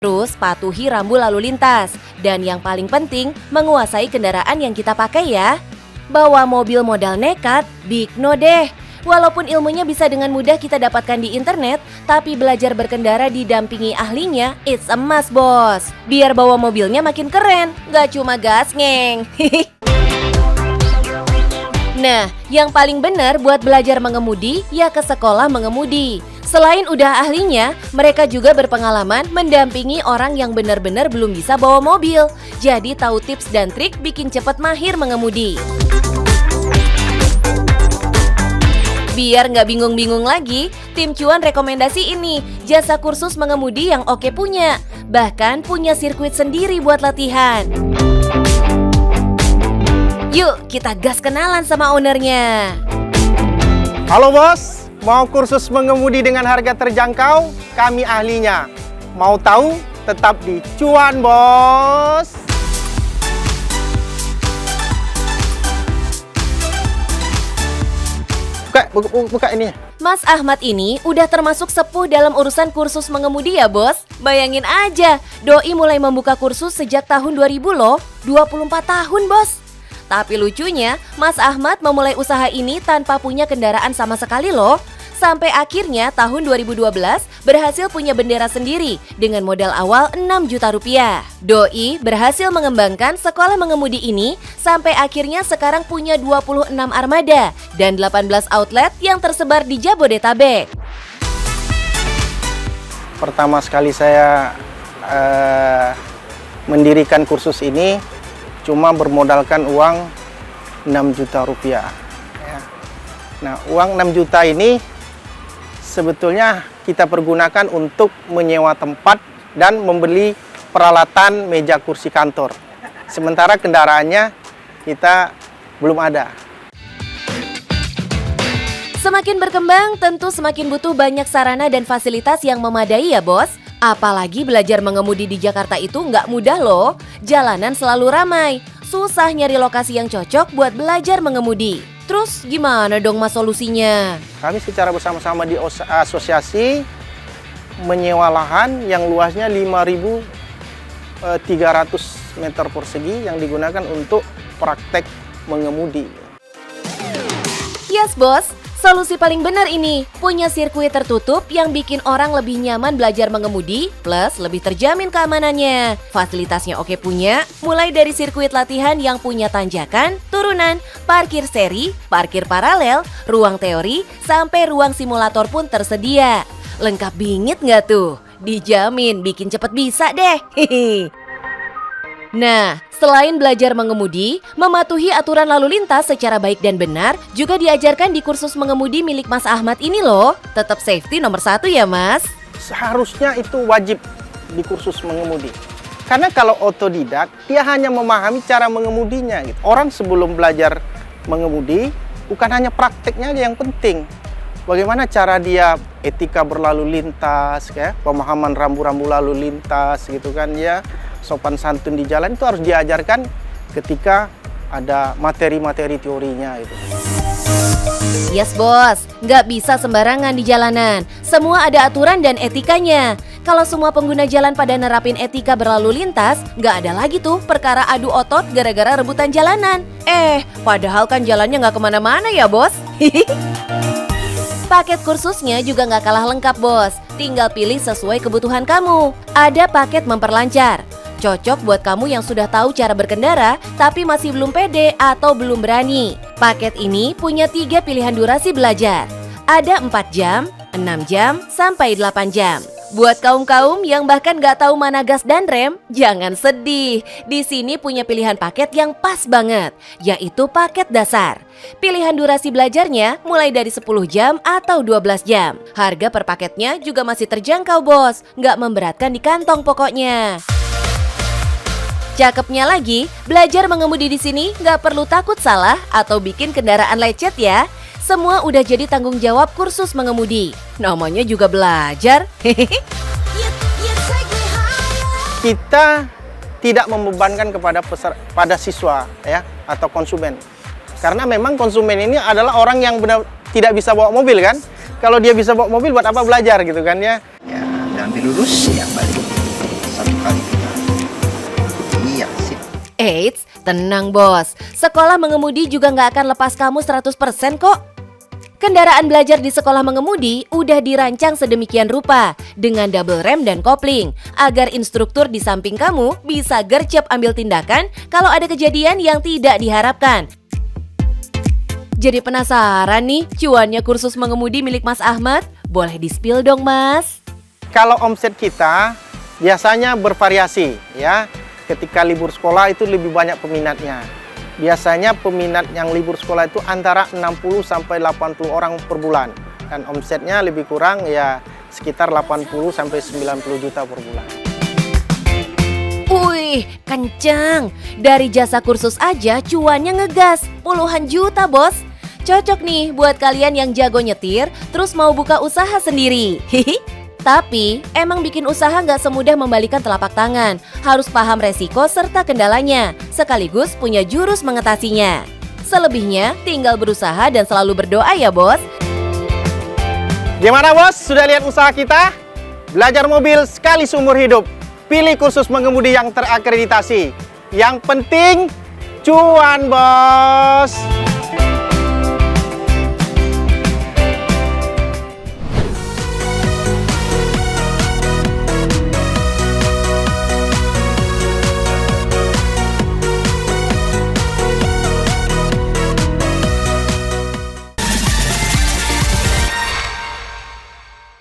Terus patuhi rambu lalu lintas. Dan yang paling penting, menguasai kendaraan yang kita pakai ya. Bawa mobil modal nekat, big no deh. Walaupun ilmunya bisa dengan mudah kita dapatkan di internet, tapi belajar berkendara didampingi ahlinya, it's a must, bos. Biar bawa mobilnya makin keren, gak cuma gas ngeng. Nah, yang paling benar buat belajar mengemudi, ya ke sekolah mengemudi. Selain udah ahlinya, mereka juga berpengalaman mendampingi orang yang benar-benar belum bisa bawa mobil. Jadi tahu tips dan trik bikin cepet mahir mengemudi. Biar nggak bingung-bingung lagi, tim Cuan rekomendasi ini, jasa kursus mengemudi yang oke punya. Bahkan punya sirkuit sendiri buat latihan. Yuk, kita gas kenalan sama ownernya. Halo bos, mau kursus mengemudi dengan harga terjangkau? Kami ahlinya. Mau tahu? Tetap di Cuan, bos. Buka ini. Mas Ahmad ini udah termasuk sepuh dalam urusan kursus mengemudi ya, bos. Bayangin aja, Doi mulai membuka kursus sejak tahun 2000 loh, 24 tahun, bos. Tapi lucunya, Mas Ahmad memulai usaha ini tanpa punya kendaraan sama sekali loh. Sampai akhirnya tahun 2012 berhasil punya bendera sendiri dengan modal awal 6 juta rupiah. Doi berhasil mengembangkan sekolah mengemudi ini sampai akhirnya sekarang punya 26 armada dan 18 outlet yang tersebar di Jabodetabek. Pertama sekali saya mendirikan kursus ini cuma bermodalkan uang 6 juta rupiah. Nah, uang 6 juta ini sebetulnya kita pergunakan untuk menyewa tempat dan membeli peralatan meja kursi kantor. Sementara kendaraannya kita belum ada. Semakin berkembang, tentu semakin butuh banyak sarana dan fasilitas yang memadai ya, bos. Apalagi belajar mengemudi di Jakarta itu nggak mudah loh. Jalanan selalu ramai, susah nyari lokasi yang cocok buat belajar mengemudi. Terus gimana dong mas solusinya? Kami secara bersama-sama di asosiasi menyewa lahan yang luasnya 5.300 meter persegi yang digunakan untuk praktek mengemudi. Yes bos, solusi paling benar ini. Punya sirkuit tertutup yang bikin orang lebih nyaman belajar mengemudi, plus lebih terjamin keamanannya. Fasilitasnya oke punya, mulai dari sirkuit latihan yang punya tanjakan, turunan, parkir seri, parkir paralel, ruang teori, sampai ruang simulator pun tersedia. Lengkap bingit nggak tuh? Dijamin bikin cepet bisa deh. Nah, selain belajar mengemudi, mematuhi aturan lalu lintas secara baik dan benar juga diajarkan di kursus mengemudi milik Mas Ahmad ini loh. Tetap safety nomor 1 ya mas. Seharusnya itu wajib di kursus mengemudi. Karena kalau otodidak, dia hanya memahami cara mengemudinya. Gitu. Orang sebelum belajar mengemudi, bukan hanya prakteknya aja yang penting. Bagaimana cara dia etika berlalu lintas, ya, pemahaman rambu-rambu lalu lintas gitu kan ya. Sopan santun di jalan itu harus diajarkan ketika ada materi-materi teorinya itu. Yes bos, nggak bisa sembarangan di jalanan. Semua ada aturan dan etikanya. Kalau semua pengguna jalan pada nerapin etika berlalu lintas, nggak ada lagi tuh perkara adu otot gara-gara rebutan jalanan. Padahal kan jalannya nggak kemana-mana ya bos. Paket kursusnya juga nggak kalah lengkap bos. Tinggal pilih sesuai kebutuhan kamu. Ada paket memperlancar. Cocok buat kamu yang sudah tahu cara berkendara tapi masih belum pede atau belum berani. Paket ini punya 3 pilihan durasi belajar. Ada 4 jam, 6 jam, sampai 8 jam. Buat kaum-kaum yang bahkan gak tahu mana gas dan rem, jangan sedih. Di sini punya pilihan paket yang pas banget, yaitu paket dasar. Pilihan durasi belajarnya mulai dari 10 jam atau 12 jam. Harga per paketnya juga masih terjangkau bos, gak memberatkan di kantong pokoknya. Cakepnya lagi, belajar mengemudi di sini nggak perlu takut salah atau bikin kendaraan lecet ya. Semua udah jadi tanggung jawab kursus mengemudi. Namanya juga belajar. Kita tidak membebankan pada siswa ya atau konsumen. Karena memang konsumen ini adalah orang yang benar tidak bisa bawa mobil kan. Kalau dia bisa bawa mobil buat apa belajar gitu kan ya. Ya, ambil lurus, ya balik. kali kita. Iya, sip. Eits, tenang bos. Sekolah mengemudi juga nggak akan lepas kamu 100% kok. Kendaraan belajar di sekolah mengemudi udah dirancang sedemikian rupa dengan double rem dan kopling agar instruktur di samping kamu bisa gercep ambil tindakan kalau ada kejadian yang tidak diharapkan. Jadi penasaran nih cuannya kursus mengemudi milik Mas Ahmad? Boleh di-spill dong Mas. Kalau omset kita biasanya bervariasi ya. Ketika libur sekolah itu lebih banyak peminatnya. Biasanya peminat yang libur sekolah itu antara 60 sampai 80 orang per bulan. Dan omsetnya lebih kurang ya sekitar 80 sampai 90 juta per bulan. Wih, kencang. Dari jasa kursus aja cuannya ngegas. Puluhan juta bos. Cocok nih buat kalian yang jago nyetir terus mau buka usaha sendiri. Hihi. Tapi, emang bikin usaha nggak semudah membalikan telapak tangan. Harus paham resiko serta kendalanya, sekaligus punya jurus mengatasinya. Selebihnya, tinggal berusaha dan selalu berdoa ya bos. Gimana bos? Sudah lihat usaha kita? Belajar mobil sekali seumur hidup. Pilih kursus mengemudi yang terakreditasi. Yang penting, cuan bos!